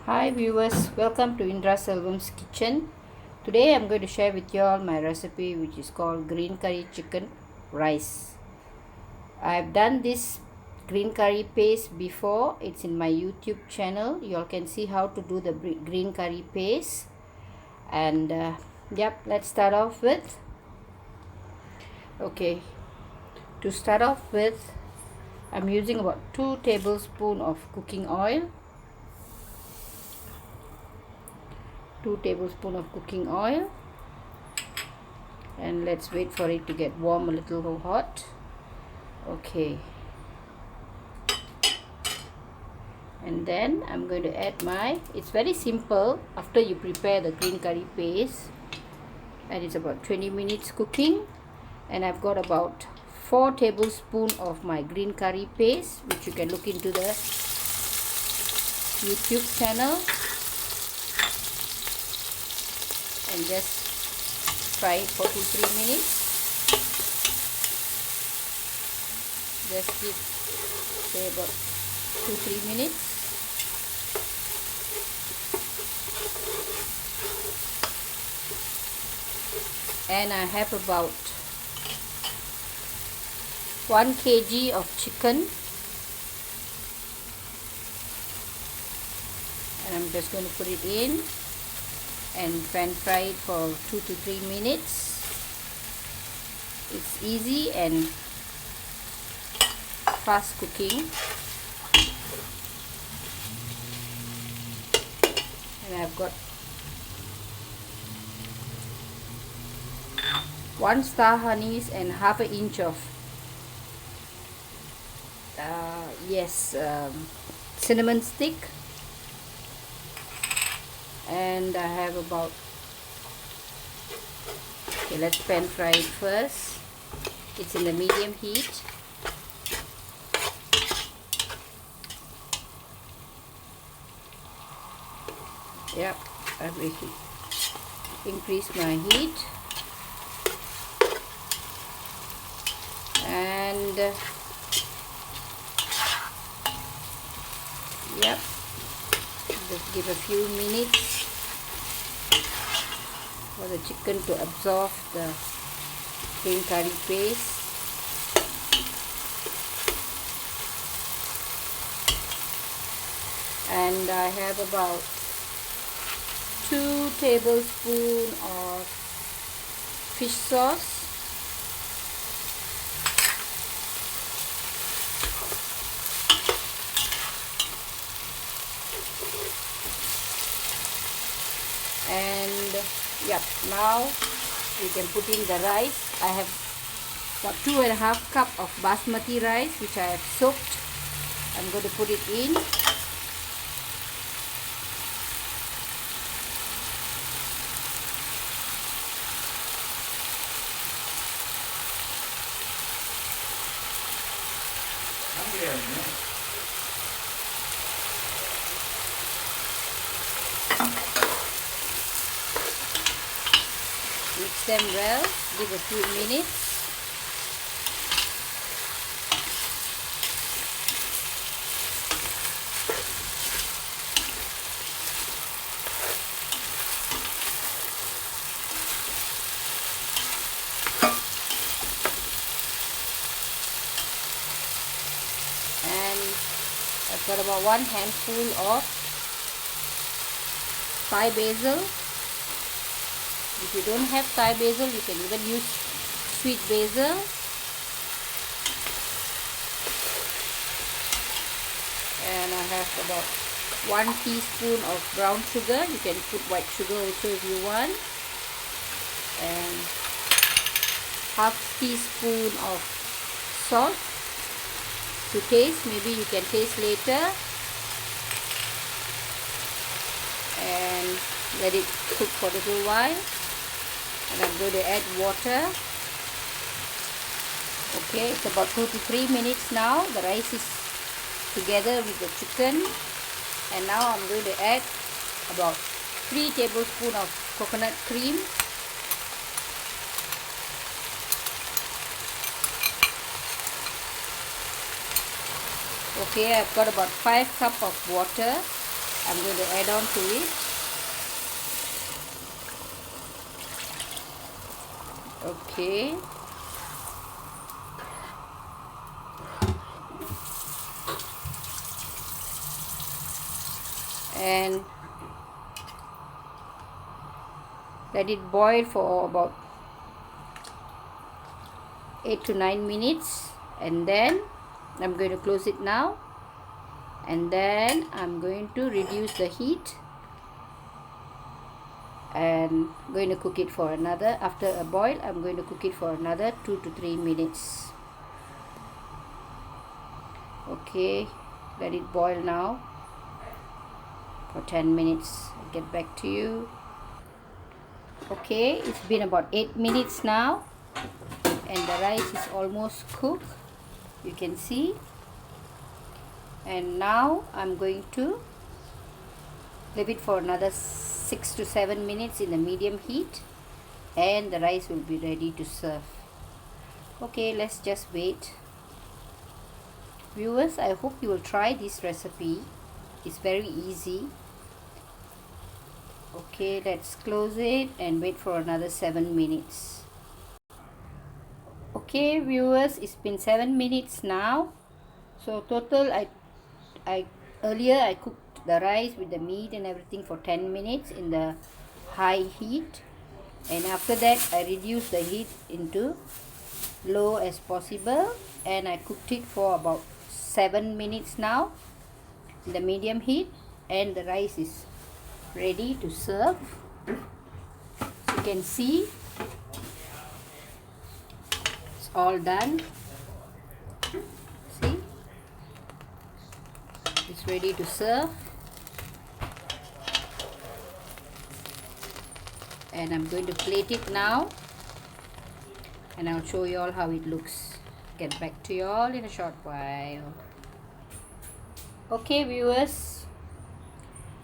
Hi viewers, welcome to Indra Selvan's kitchen. Today I'm going to share with you all my recipe which is called green curry chicken rice. I've done this green curry paste before. It's in my YouTube channel. You all can see how to do the green curry paste. And let's start off with. Okay, to start off with, I'm using about 2 tablespoons of cooking oil. 2 tablespoons of cooking oil, and let's wait for it to get warm, a little hot. Okay, and then I'm going to add it's very simple after you prepare the green curry paste, and it's about 20 minutes cooking. And I've got about 4 tablespoons of my green curry paste, which you can look into the YouTube channel, and just fry it for 2-3 minutes. Just give, say, about 2-3 minutes. And I have about 1 kg of chicken, and I'm just going to put it in and pan fry it for 2 to 3 minutes. It's easy and fast cooking. And I've got 1 star anise and half an inch of cinnamon stick, and I have about, okay, let's pan fry it first. It's in the medium heat. Yep, I've increased my heat, and yep, just give a few minutes for the chicken to absorb the green curry paste. And I have about 2 tablespoons of fish sauce, and yep, now we can put in the rice. I have about 2.5 cups of basmati rice which I have soaked. I'm going to put it in. Mix them well, give a few minutes. And I've got about 1 handful of Thai basil. If you don't have Thai basil, you can even use sweet basil. And I have about 1 teaspoon of brown sugar. You can put white sugar also if you want. And half teaspoon of salt to taste. Maybe you can taste later. And let it cook for a little while. And I'm going to add water. Okay, it's about 2 to 3 minutes now. The rice is together with the chicken, and now I'm going to add about 3 tablespoons of coconut cream. Okay, I've got about 5 cups of water. I'm going to add on to it. Okay. And let it boil for about 8 to 9 minutes, and then I'm going to close it now, and then I'm going to reduce the heat and going to cook it for another, after a boil I'm going to cook it for another 2 to 3 minutes. Okay, let it boil now for 10 minutes. I'll get back to you. Okay, it's been about 8 minutes now and the rice is almost cooked, you can see. And now I'm going to leave it for another 6 to 7 minutes in the medium heat and the rice will be ready to serve. Okay, let's just wait. Viewers, I hope you will try this recipe. It's very easy. Okay, let's close it and wait for another 7 minutes. Okay viewers, it's been 7 minutes now. So total I earlier I cooked the rice with the meat and everything for 10 minutes in the high heat, and after that I reduced the heat into low as possible and I cooked it for about 7 minutes now in the medium heat, and the rice is ready to serve. So you can see it's all done. See, it's ready to serve, and I'm going to plate it now and I'll show you all how it looks. Get back to you all in a short while. Okay viewers,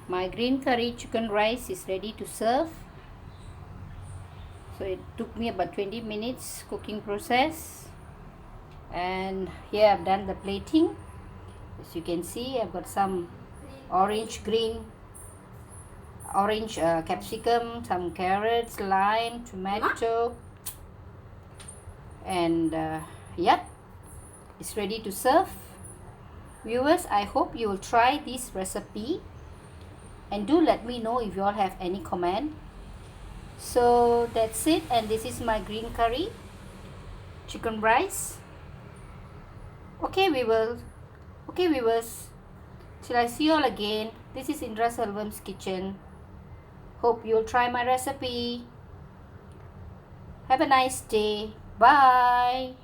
my green curry chicken rice is ready to serve. So it took me about 20 minutes cooking process, and here I've done the plating. As you can see, I've got some orange capsicum, some carrots, lime, tomato, and yep, it's ready to serve. Viewers, I hope you will try this recipe and do let me know if you all have any comment. So that's it, and this is my green curry chicken rice. Okay viewers, till I see you all again. This is Indra Selvan's kitchen. Hope you'll try my recipe. Have a nice day. Bye.